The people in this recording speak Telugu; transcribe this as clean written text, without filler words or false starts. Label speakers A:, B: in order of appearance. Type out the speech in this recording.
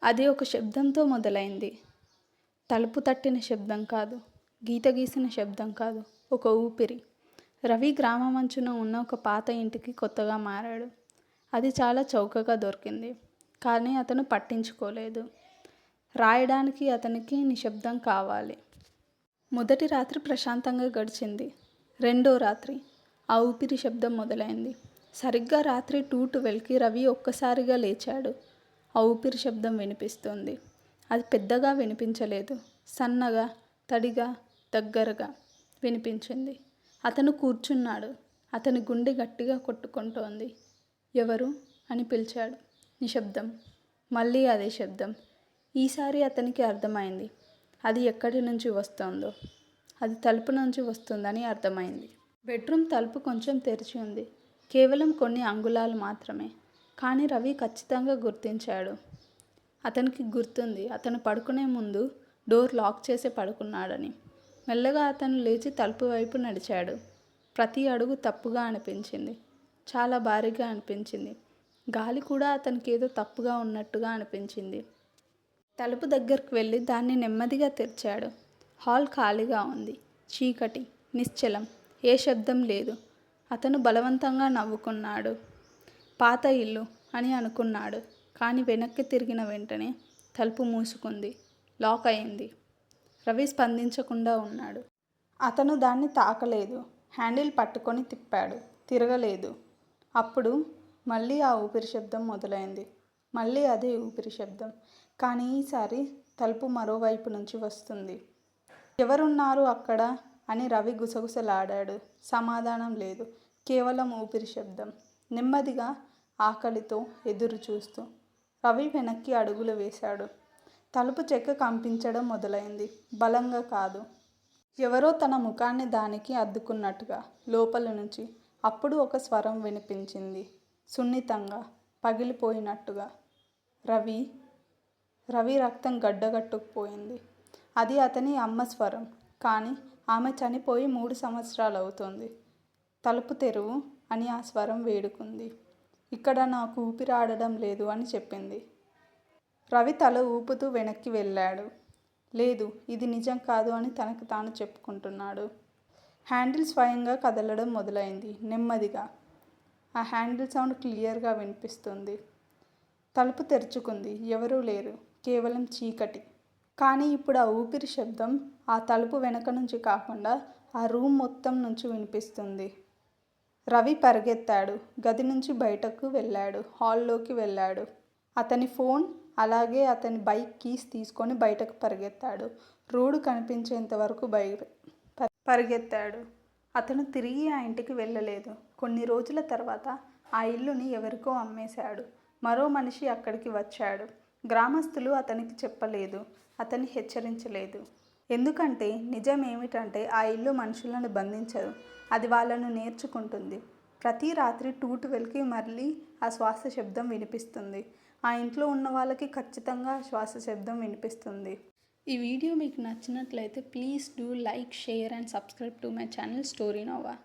A: అది ఒక శబ్దంతో మొదలైంది. తలుపు తట్టిన శబ్దం కాదు, గీత గీసిన శబ్దం కాదు, ఒక ఊపిరి. రవి గ్రామమంచున ఉన్న ఒక పాత ఇంటికి కొత్తగా మారాడు. అది చాలా చౌకగా దొరికింది, కానీ అతను పట్టించుకోలేదు. రాయడానికి అతనికి నిశ్శబ్దం కావాలి. మొదటి రాత్రి ప్రశాంతంగా గడిచింది. రెండో రాత్రి ఆ ఊపిరి శబ్దం మొదలైంది. సరిగ్గా రాత్రి 2:12కి రవి ఒక్కసారిగా లేచాడు. ఆ ఊపిరి శబ్దం వినిపిస్తుంది. అది పెద్దగా వినిపించలేదు, సన్నగా, తడిగా, దగ్గరగా వినిపించింది. అతను కూర్చున్నాడు. అతని గుండె గట్టిగా కొట్టుకుంటోంది. ఎవరు అని పిలిచాడు. నిశ్శబ్దం. మళ్ళీ అదే శబ్దం. ఈసారి అతనికి అర్థమైంది. అది ఎక్కడి నుంచి వస్తోందో. అది తలుపు నుంచి వస్తుందని అర్థమైంది. బెడ్రూమ్ తలుపు కొంచెం తెరిచి ఉంది, కేవలం కొన్ని అంగుళాలు మాత్రమే. కానీ రవి ఖచ్చితంగా గుర్తించాడు. అతనికి గుర్తుంది, అతను పడుకునే ముందు డోర్ లాక్ చేసి పడుకున్నాడని. మెల్లగా అతను లేచి తలుపు వైపు నడిచాడు. ప్రతి అడుగు తప్పుగా అనిపించింది, చాలా భారీగా అనిపించింది. గాలి కూడా అతనికి ఏదో తప్పుగా ఉన్నట్టుగా అనిపించింది. తలుపు దగ్గరకు వెళ్ళి దాన్ని నెమ్మదిగా తెరిచాడు. హాల్ ఖాళీగా ఉంది. చీకటి, నిశ్చలం, ఏ శబ్దం లేదు. అతను బలవంతంగా నవ్వుకున్నాడు. పాత ఇల్లు అని అనుకున్నాడు. కానీ వెనక్కి తిరిగిన వెంటనే తలుపు మూసుకుంది, లాక్ అయింది. రవి స్పందించకుండా ఉన్నాడు. అతను దాన్ని తాకలేదు. హ్యాండిల్ పట్టుకొని తిప్పాడు, తిరగలేదు. అప్పుడు మళ్ళీ ఆ ఊపిరి శబ్దం మొదలైంది. మళ్ళీ అదే ఊపిరి శబ్దం, కానీ ఈసారి తలుపు మరోవైపు నుంచి వస్తుంది. ఎవరున్నారు అక్కడ అని రవి గుసగుసలాడాడు. సమాధానం లేదు, కేవలం ఊపిరి శబ్దం. నెమ్మదిగా, ఆకలితో ఎదురు చూస్తూ రవి వెనక్కి అడుగులు వేశాడు. తలుపు చెక్క కంపించడం మొదలైంది, బలంగా కాదు. ఎవరో తన ముఖాన్ని దానికి అద్దుకున్నట్టుగా లోపల నుంచి. అప్పుడు ఒక స్వరం వినిపించింది, సున్నితంగా, పగిలిపోయినట్టుగా. రవి. రవి రక్తం గడ్డగట్టుకుపోయింది. అది అతని అమ్మ స్వరం, కానీ ఆమె చనిపోయి 3 సంవత్సరాలు అవుతోంది. తలుపు తెరువు అని ఆ స్వరం వేడుకుంది. ఇక్కడ నాకు ఊపిరాడడం లేదు అని చెప్పింది. రవి తల ఊపుతూ వెనక్కి వెళ్ళాడు. లేదు, ఇది నిజం కాదు అని తనకు తాను చెప్పుకుంటున్నాడు. హ్యాండిల్ స్వయంగా కదలడం మొదలైంది, నెమ్మదిగా. ఆ హ్యాండిల్ సౌండ్ క్లియర్గా వినిపిస్తుంది. తలుపు తెరుచుకుంది. ఎవరూ లేరు, కేవలం చీకటి. కానీ ఇప్పుడు ఆ ఊపిరి శబ్దం ఆ తలుపు వెనక నుంచి కాకుండా ఆ రూమ్ మొత్తం నుంచి వినిపిస్తుంది. రవి పరిగెత్తాడు. గది నుంచి బయటకు వెళ్ళాడు. హాల్లోకి వెళ్ళాడు. అతని ఫోన్, అలాగే అతని బైక్ కీస్ తీసుకొని బయటకు పరిగెత్తాడు. రోడ్డు కనిపించేంత వరకు పరిగెత్తాడు. అతను తిరిగి ఆ ఇంటికి వెళ్ళలేదు. కొన్ని రోజుల తర్వాత ఆ ఇల్లుని ఎవరికో అమ్మేశాడు. మరో మనిషి అక్కడికి వచ్చాడు. గ్రామస్తులు అతనికి చెప్పలేదు, అతన్ని హెచ్చరించలేదు. ఎందుకంటే నిజం ఏమిటంటే ఆ ఇల్లు మనుషులను బంధించదు, అది వాళ్ళను నేర్చుకుంటుంది. ప్రతి రాత్రి 2:12కి మళ్ళీ ఆ శ్వాస శబ్దం వినిపిస్తుంది. ఆ ఇంట్లో ఉన్న వాళ్ళకి ఖచ్చితంగా ఆ శ్వాస శబ్దం వినిపిస్తుంది. ఈ వీడియో మీకు నచ్చినట్లయితే please do like, share and subscribe to my channel Story Noah.